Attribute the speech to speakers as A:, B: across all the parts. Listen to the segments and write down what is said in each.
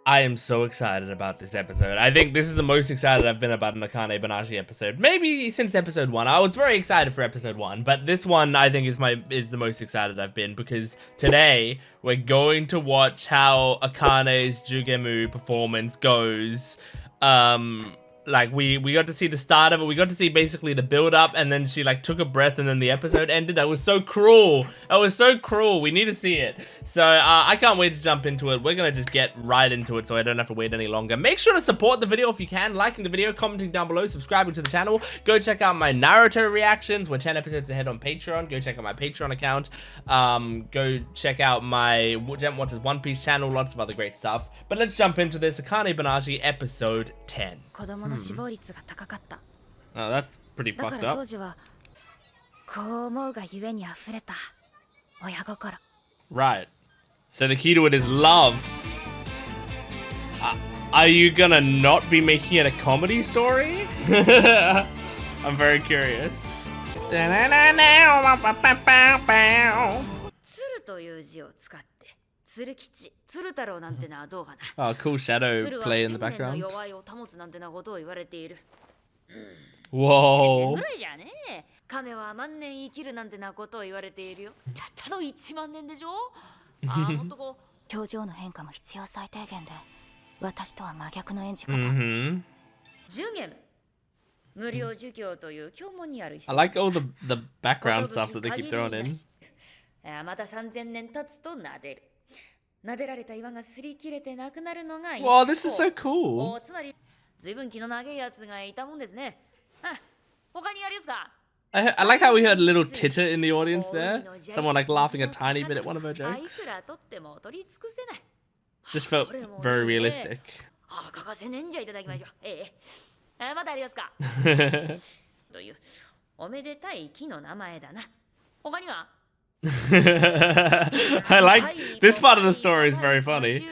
A: I am so excited about this episode. I think this is the most excited I've been about an Akane-banashi episode. Maybe since episode 1. I was very excited for episode 1, but this one I think is the most excited I've been because today we're going to watch how Akane's Jugemu performance goes. Like we got to see the start of it. We got to see basically the build up, and then she like took a breath, and then the episode ended. That was so cruel. That was so cruel. We need to see it. So I can't wait to jump into it. We're gonna just get right into it, so I don't have to wait any longer. Make sure to support the video if you can, liking the video, commenting down below, subscribing to the channel. Go check out my Naruto reactions. We're 10 episodes ahead on Patreon. Go check out my Patreon account. Go check out my Jent Watches One Piece channel. Lots of other great stuff. But let's jump into this Akane-banashi episode 10. Oh, that's pretty fucked up. Right. So the key to it is love. Are you gonna not be making it a comedy story? I'm very curious. Oh, cool shadow play in the background. Whoa. I like all the background stuff that they keep throwing in. Wow, this is so cool. I like how we heard a little titter in the audience there. Someone like laughing a tiny bit at one of her jokes. Just felt very realistic. I like this part of the story is very funny.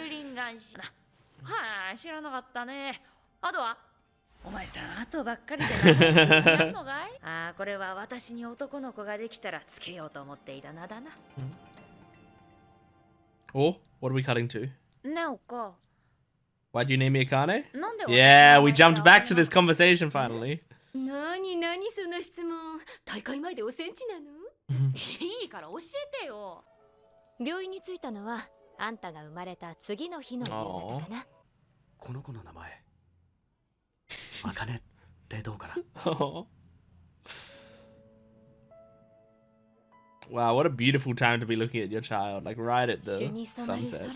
A: Oh, what are we cutting to? Why'd you name me Akane? Yeah, we jumped back to this conversation finally. Oh. Wow, what a beautiful time to be looking at your child, like right at the sunset.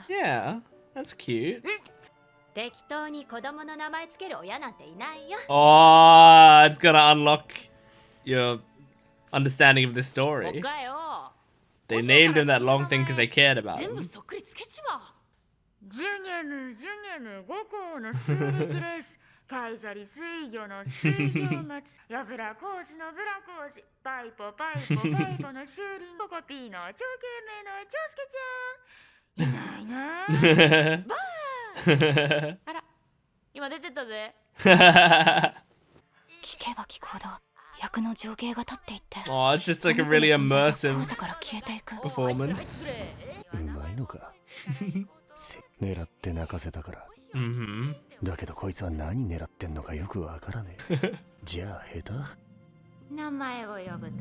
A: Yeah, that's cute. Oh, it's gonna unlock your understanding of this story. They named him that long thing because they cared about him. Oh, it's just like a really immersive performance.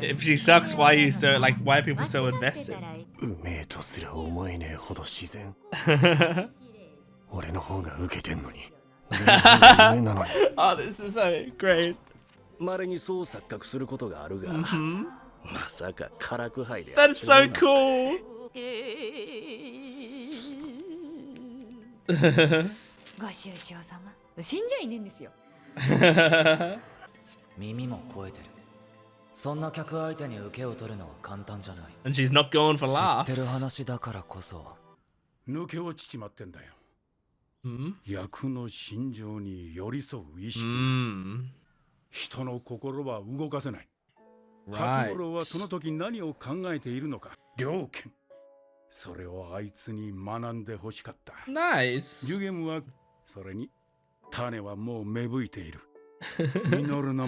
A: If she sucks, why are you so like? Why are people so invested? Oh, this is so great. That's so cool. And she's not going for laughs. Nice.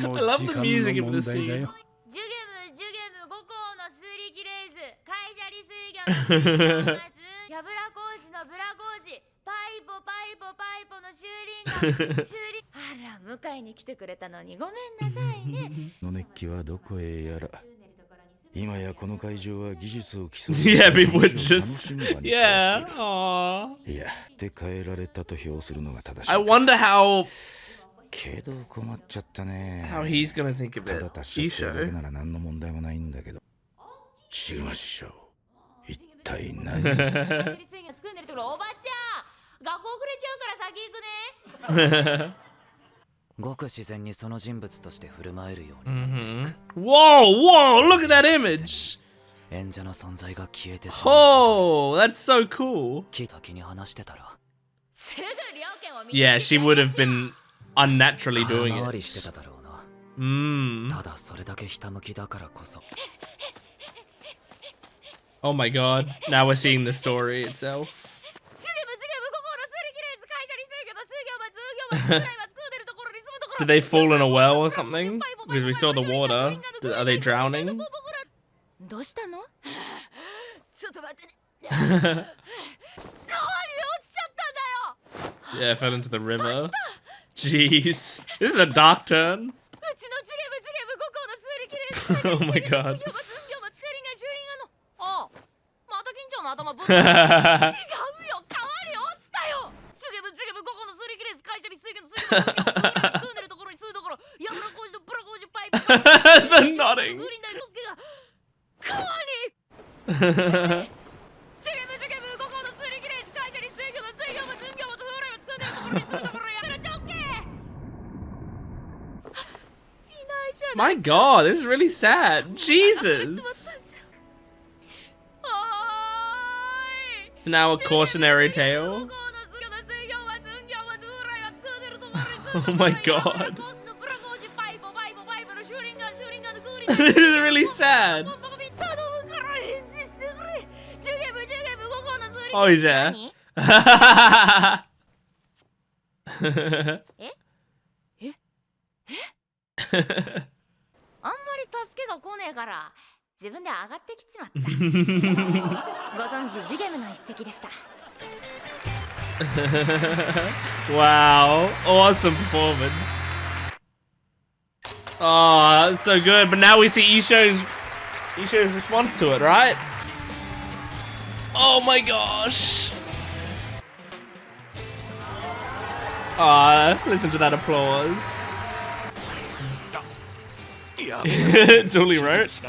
A: I love the music of the scene. Yeah, people would just yeah. Aww. I wonder how he's gonna think of it. Isho. Whoa, look at that image. Oh, that's so cool. Yeah, she would have been unnaturally doing it. Oh my god, now we're seeing the story itself. Did they fall in a well or something? Because we saw the water. Are they drowning? Yeah, fell into the river. Jeez. This is a dark turn. Oh my god. The nodding. My god, this is really sad. Jesus. Now a cautionary tale. Oh my god. This is really sad. Oh, he's there. Wow, awesome performance. Oh, that's so good. But now we see Isho's response to it, right? Oh my gosh. Listen to that applause. It's all he wrote.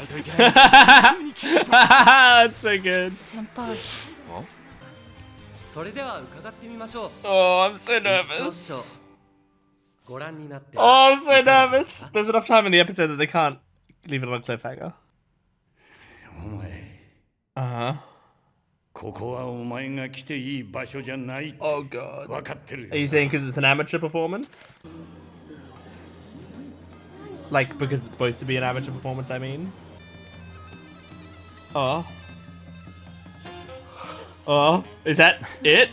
A: That's so good. Oh, I'm so nervous. Oh, I'm so nervous. There's enough time in the episode that they can't leave it on a cliffhanger. Uh-huh. Oh god. Are you saying because it's an amateur performance? Like, because it's supposed to be an amateur performance, I mean? Oh. Oh, is that it?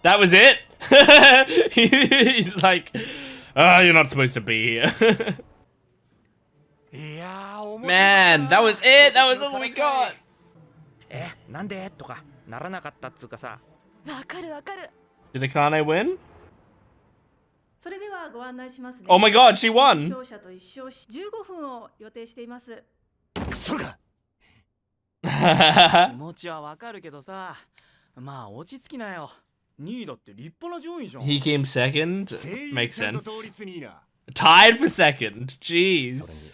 A: That was it? He's like, oh, you're not supposed to be here. Man, that was it. That was all we got. Did Akane win? Oh my god, she won. He came second? Makes sense. Tied for second. Jeez.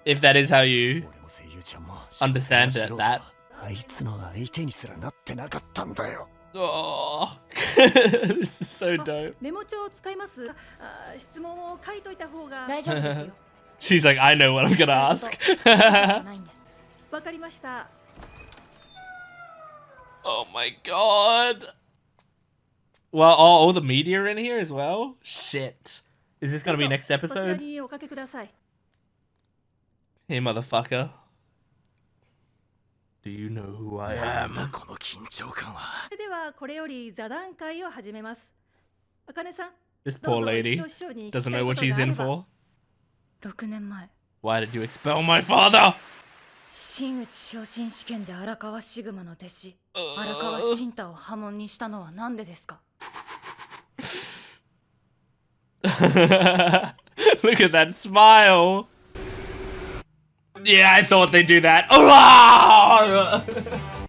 A: If that is how you understand it, that. Oh, this is so dope. She's like, I know what I'm gonna ask. Oh my god. Well, all the media are in here as well? Shit. Is this gonna be next episode? Hey, motherfucker. Do you know who I am?
B: この緊張感は。
C: ではこれより座談会を始めます。あかねさん、
A: This poor lady doesn't know what she's in for.
D: 6年前、
A: Why did you expel my father?
D: 真打ち昇進試験で荒川シグマの弟子、荒川慎太を破門にしたのはなんでですか？
A: Look at that smile. Yeah, I thought they'd do that.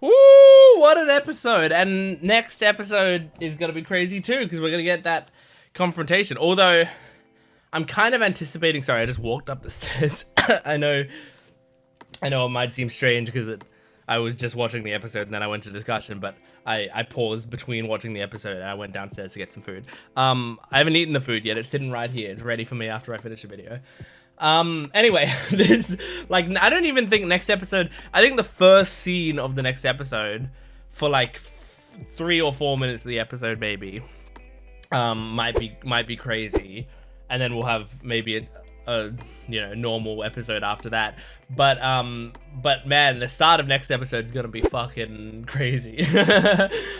A: Ooh, what an episode. And next episode is going to be crazy too, because we're going to get that confrontation. Although, I'm kind of anticipating... Sorry, I just walked up the stairs. I know it might seem strange because I was just watching the episode and then I went to discussion, but I paused between watching the episode and I went downstairs to get some food. I haven't eaten the food yet. It's sitting right here. It's ready for me after I finish the video. Anyway, this, like, I don't even think next episode... I think the first scene of the next episode for like 3 or 4 minutes of the episode maybe might be crazy, and then we'll have maybe a normal episode after that. But man, the start of next episode is gonna be fucking crazy.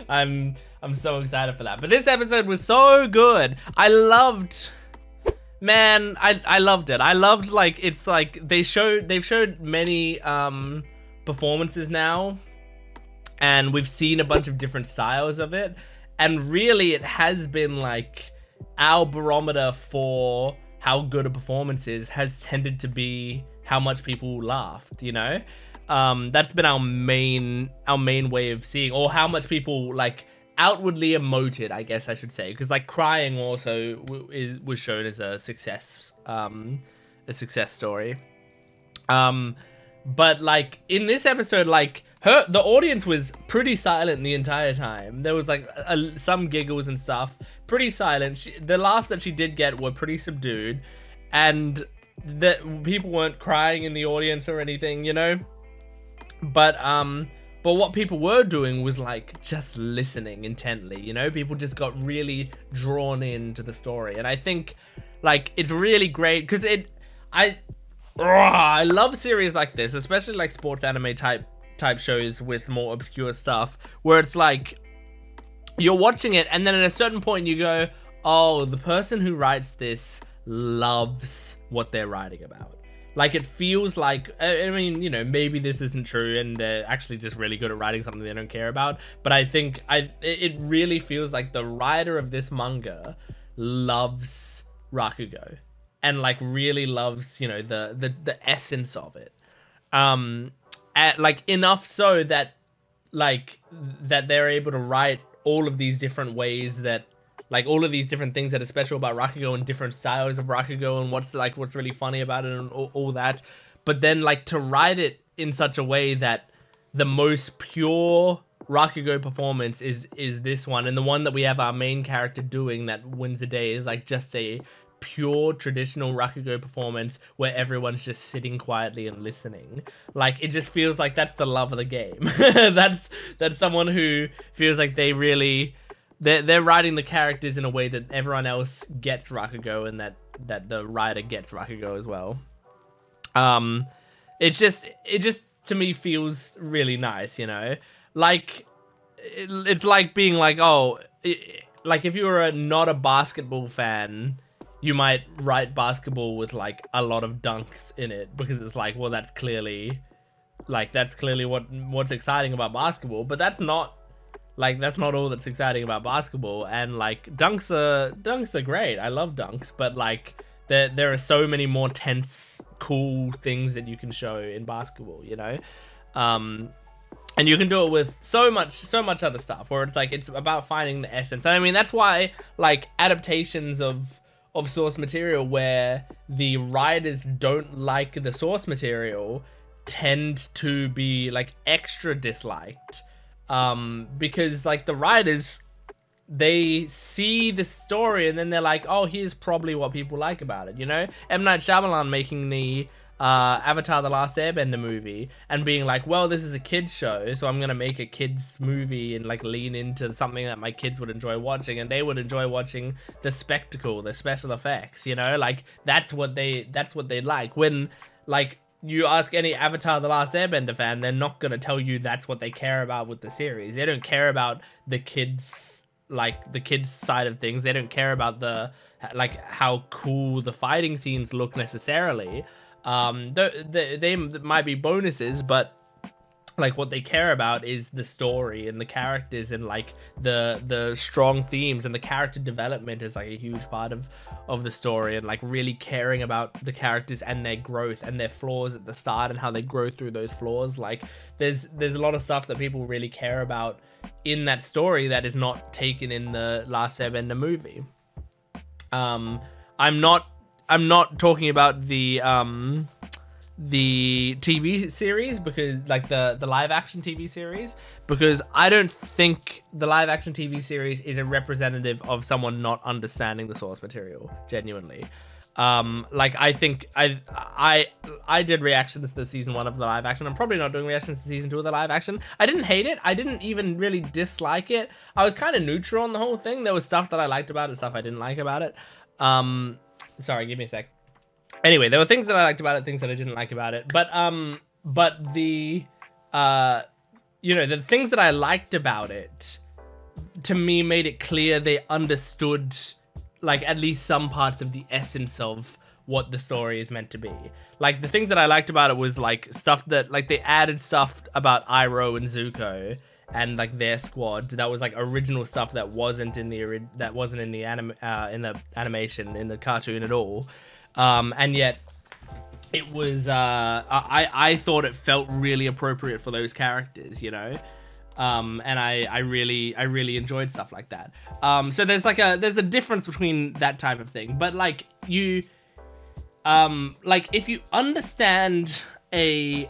A: I'm so excited for that. But this episode was so good. I loved it. I loved, like, it's like they've showed many performances now, and we've seen a bunch of different styles of it, and really it has been like our barometer for how good a performance is has tended to be how much people laughed, you know? That's been our main way of seeing, or how much people, like, outwardly emoted, I guess I should say, because, like, crying also was shown as a success story. But, like, in this episode, like, the audience was pretty silent the entire time. There was, like, some giggles and stuff. Pretty silent. The laughs that she did get were pretty subdued. And that people weren't crying in the audience or anything, you know? But what people were doing was, like, just listening intently, you know? People just got really drawn into the story. And I think, like, it's really great because I love series like this, especially like sports anime type shows with more obscure stuff, where it's like you're watching it and then at a certain point you go, oh, the person who writes this loves what they're writing about. Like, it feels like, I mean, you know, maybe this isn't true and they're actually just really good at writing something they don't care about, but I think it really feels like the writer of this manga loves Rakugo and, like, really loves, you know, the essence of it. Like, enough so that, like, that they're able to write all of these different ways that, like, all of these different things that are special about Rakugo and different styles of Rakugo and what's really funny about it and all that. But then, like, to write it in such a way that the most pure Rakugo performance is this one, and the one that we have our main character doing that wins the day is, like, just a pure traditional Rakugo performance where everyone's just sitting quietly and listening. Like, it just feels like that's the love of the game. that's someone who feels like they're writing the characters in a way that everyone else gets Rakugo and that the writer gets Rakugo as well. It just to me feels really nice, you know? Like, it's like being like, oh, like if you were not a basketball fan, you might write basketball with, like, a lot of dunks in it because it's like, well, that's clearly what's exciting about basketball, but that's not all that's exciting about basketball. And, like, dunks are great. I love dunks, but, like, there are so many more tense, cool things that you can show in basketball, you know? And you can do it with so much other stuff where it's like, it's about finding the essence. And I mean, that's why, like, adaptations of source material where the writers don't like the source material tend to be, like, extra disliked. Because, like, the writers, they see the story and then they're like, oh, here's probably what people like about it, you know? M. Night Shyamalan making the Avatar The Last Airbender movie and being like, well, this is a kid's show, so I'm gonna make a kid's movie and, like, lean into something that my kids would enjoy watching, and they would enjoy watching the spectacle, the special effects, you know? Like, that's what they like. When, like, you ask any Avatar: The Last Airbender fan, they're not gonna tell you that's what they care about with the series. They don't care about the kids, like the kids side of things. They don't care about the like how cool the fighting scenes look necessarily. They might be bonuses, but like what they care about is the story and the characters and like the strong themes, and the character development is like a huge part of the story, and like really caring about the characters and their growth and their flaws at the start and how they grow through those flaws. Like there's a lot of stuff that people really care about in that story that is not taken in the Last Airbender movie. I'm not talking about the TV series, because like the live action TV series, because I don't think the live action TV series is a representative of someone not understanding the source material genuinely. Like I think I did reactions to season 1 of the live action. I'm probably not doing reactions to season 2 of the live action. I didn't hate it. I didn't even really dislike it. I was kind of neutral on the whole thing. There was stuff that I liked about it, stuff I didn't like about it. Sorry, give me a sec. Anyway, there were things that I liked about it, things that I didn't like about it. But the the things that I liked about it, to me, made it clear they understood like at least some parts of the essence of what the story is meant to be. Like the things that I liked about it was like stuff that like they added stuff about Iroh and Zuko and like their squad that was like original stuff that wasn't in the animation, in the cartoon at all. And yet it was I thought it felt really appropriate for those characters, you know. And I really enjoyed stuff like that. So there's a difference between that type of thing. But like you like if you understand if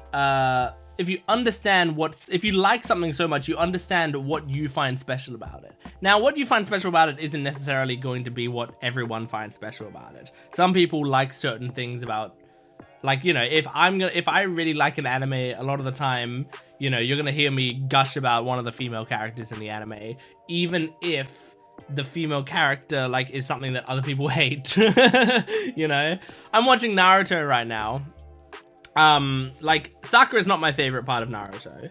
A: you like something so much, you understand what you find special about it. Now, what you find special about it isn't necessarily going to be what everyone finds special about it. Some people like certain things about, like, you know, if I really like an anime, a lot of the time, you know, you're gonna hear me gush about one of the female characters in the anime, even if the female character like is something that other people hate. You know, I'm watching Naruto right now. Like Sakura is not my favorite part of Naruto,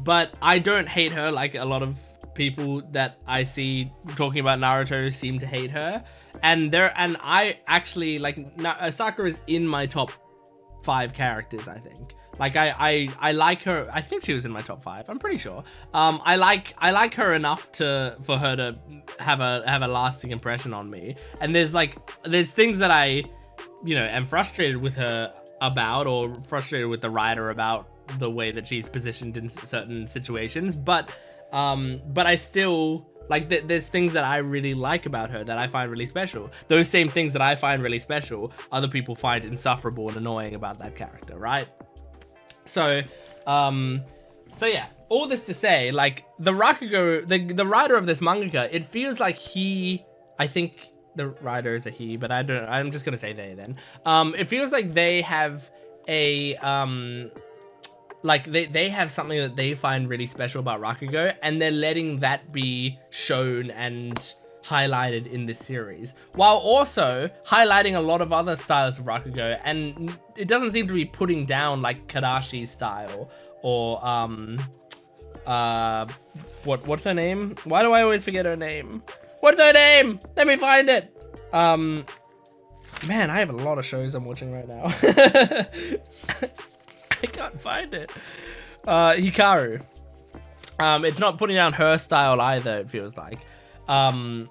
A: but I don't hate her like a lot of people that I see talking about Naruto seem to hate her. And I actually like Sakura is in my top 5 characters, I think. Like I like her. I think she was in my top 5. I'm pretty sure. I like her enough for her to have a lasting impression on me. And there's things that I, you know, am frustrated with her about, or frustrated with the writer about the way that she's positioned in certain situations. But I still like there's things that I really like about her that I find really special. Those same things that I find really special, other people find insufferable and annoying about that character, right? So yeah, all this to say, like the Rakugo, the writer of this mangaka, it feels like I think the writer is a he, but I'm just gonna say they then. It feels like they have a like they have something that they find really special about Rakugo, and they're letting that be shown and highlighted in this series, while also highlighting a lot of other styles of Rakugo. And it doesn't seem to be putting down like Kadashi's style or what's her name? Why do I always forget her name? What's her name? Let me find it. Man, I have a lot of shows I'm watching right now. I can't find it. Hikaru. It's not putting down her style either, it feels like. And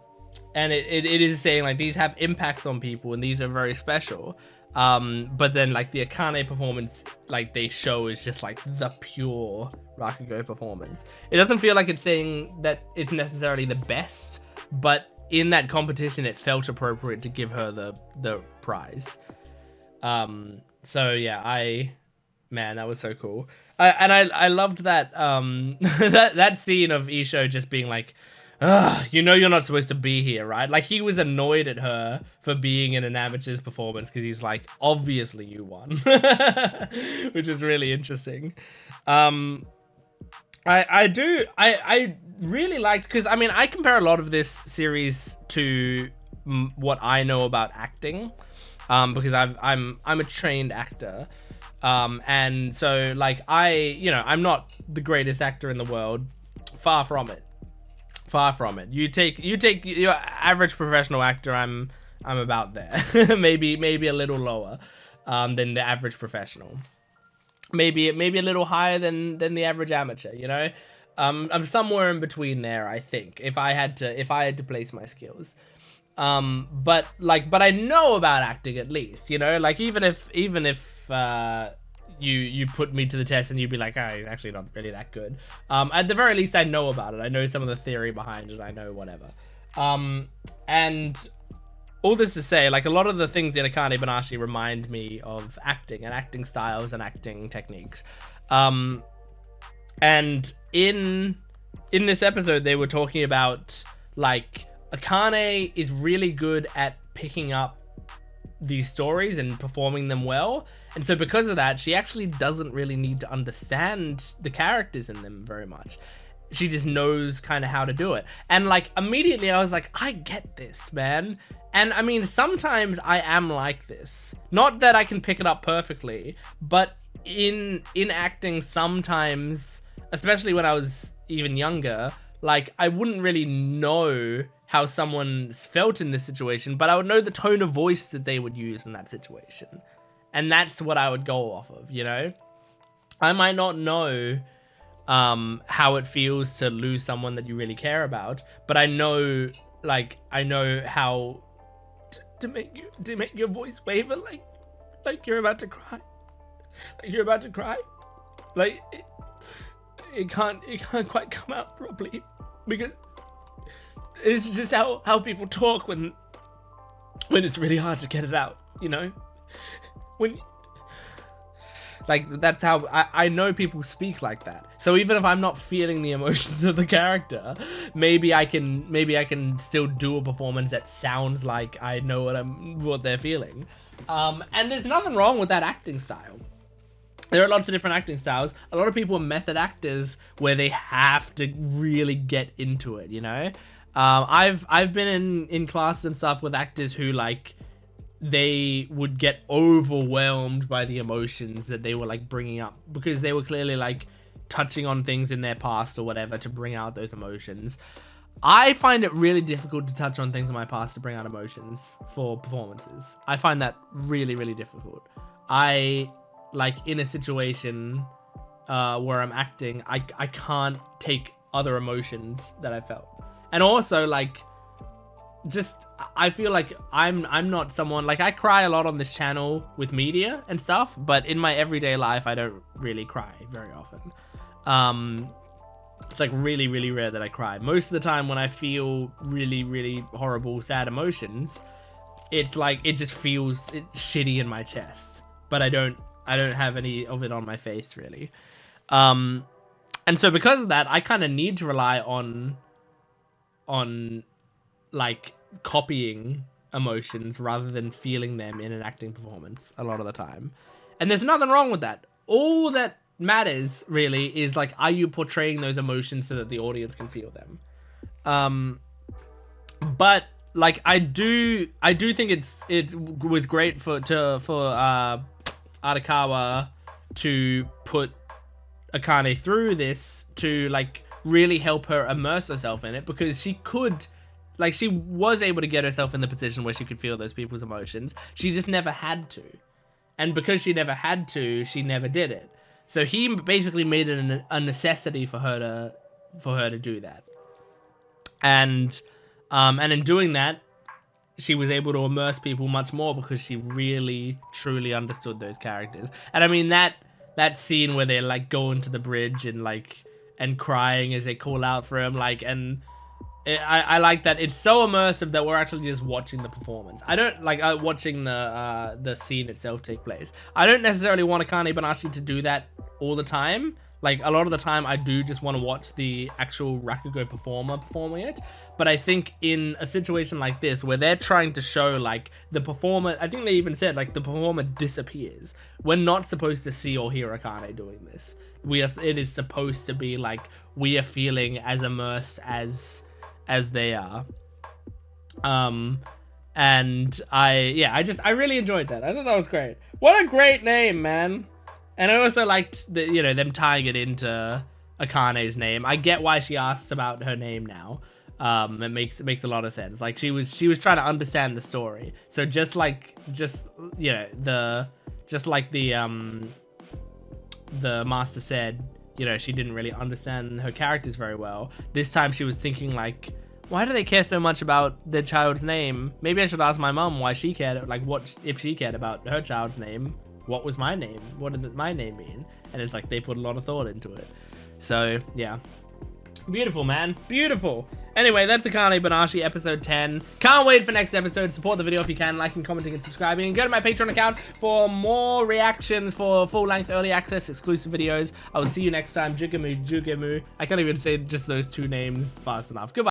A: it is saying like these have impacts on people and these are very special. But then like the Akane performance, like they show, is just like the pure Rakugo performance. It doesn't feel like it's saying that it's necessarily the best, but in that competition it felt appropriate to give her the prize. So yeah, man, that was so cool. I loved that that scene of Isho just being like, you know you're not supposed to be here, right? Like he was annoyed at her for being in an amateur's performance because he's like, obviously you won. Which is really interesting. I really liked, because I mean I compare a lot of this series to what I know about acting, because I'm a trained actor. And so like I'm not the greatest actor in the world. Far from it. You take your average professional actor, I'm about there. maybe a little lower than the average professional. Maybe a little higher than the average amateur, you know? I'm somewhere in between there, I think, if I had to place my skills. But I know about acting at least, you know? Like even if you put me to the test and you'd be like, oh, he's actually not really that good. At the very least, I know about it. I know some of the theory behind it. I know whatever. And all this to say, like, a lot of the things in Akane-banashi remind me of acting and acting styles and acting techniques. And in this episode, they were talking about, like, Akane is really good at picking up these stories and performing them well. And so because of that, she actually doesn't really need to understand the characters in them very much. She just knows kind of how to do it. And like immediately I was like, I get this, man. And I mean, sometimes I am like this. Not that I can pick it up perfectly, but in acting sometimes, especially when I was even younger, like I wouldn't really know how someone felt in this situation, but I would know the tone of voice that they would use in that situation. And that's what I would go off of, you know? I might not know how it feels to lose someone that you really care about, but I know how to make your voice waver like you're about to cry. Like you're about to cry. Like it can't quite come out properly because it's just how people talk when it's really hard to get it out, you know? When like that's how I know people speak like that. So even if I'm not feeling the emotions of the character, maybe I can still do a performance that sounds like I know what they're feeling. And there's nothing wrong with that acting style. There are lots of different acting styles. A lot of people are method actors where they have to really get into it, you know? I've been in classes and stuff with actors who like they would get overwhelmed by the emotions that they were like bringing up because they were clearly like touching on things in their past or whatever to bring out those emotions. I find it really difficult to touch on things in my past to bring out emotions for performances. I find that really, really difficult. I like in a situation where I'm acting, I can't take other emotions that I felt. And also like just I feel like I'm not someone like I cry a lot on this channel with media and stuff, but in my everyday life I don't really cry very often. It's like really, really rare that I cry. Most of the time when I feel really, really horrible, sad emotions, it's like it just feels shitty in my chest, but I don't have any of it on my face really. And so because of that, I kind of need to rely on like copying emotions rather than feeling them in an acting performance a lot of the time. And there's nothing wrong with that. All that matters really is like, are you portraying those emotions so that the audience can feel them? But like I do think it was great for Arakawa to put Akane through this to like really help her immerse herself in it, because she was able to get herself in the position where she could feel those people's emotions. She just never had to. And because she never had to, she never did it. So he basically made it a necessity for her to do that. And in doing that, she was able to immerse people much more because she really, truly understood those characters. And I mean, that scene where they like go into the bridge and crying as they call out for him, like, and I like that it's so immersive that we're actually just watching the performance. I don't like watching the scene itself take place. I don't necessarily want Akane-banashi to do that all the time. Like a lot of the time I do just want to watch the actual Rakugo performer performing it. But I think in a situation like this where they're trying to show like the performer, I think they even said like the performer disappears. We're not supposed to see or hear Akane doing this. It is supposed to be like we are feeling as immersed as they are. And I really enjoyed that. I thought that was great. What a great name, man. And I also liked the, you know, them tying it into Akane's name. I get why she asked about her name now. It makes a lot of sense. Like she was trying to understand the story. So just like the master said, you know, she didn't really understand her characters very well. This time she was thinking like, why do they care so much about their child's name? Maybe I should ask my mom why she cared, like what if she cared about her child's name. What was my name? What did my name mean? And it's like they put a lot of thought into it. So yeah, beautiful, man, beautiful. Anyway, that's Akane-banashi episode 10. Can't wait for next episode. Support the video if you can, liking, commenting, and subscribing. And go to my Patreon account for more reactions, for full-length early access exclusive videos. I will see you next time. Jugemu. I can't even say just those two names fast enough. Goodbye.